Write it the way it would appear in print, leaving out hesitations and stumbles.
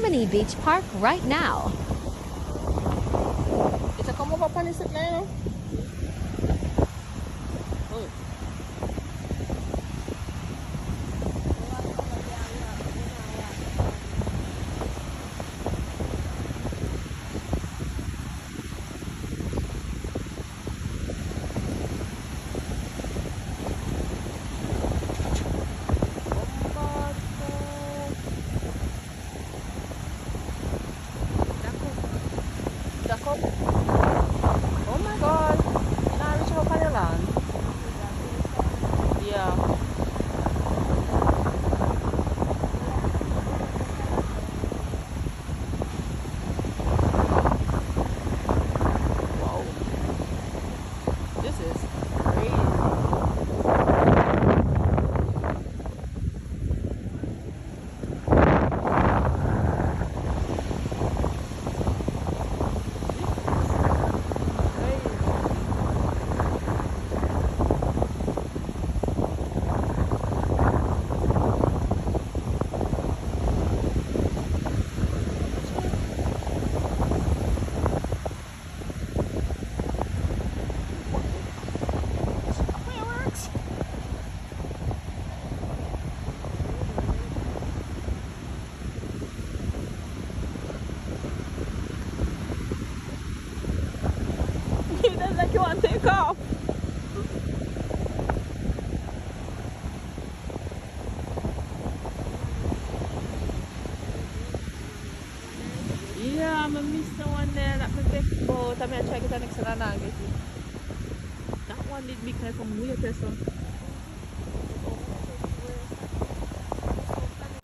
Harmony Beach Park right now. It's a come over upon this now. Oh my god, you know, I reach out on the land. Yeah. Wow. This is crazy. It does like you want to take off. Yeah, I missed the one there that I get both. I mean, I try to get the next one and I get it. That one did big like from weird person.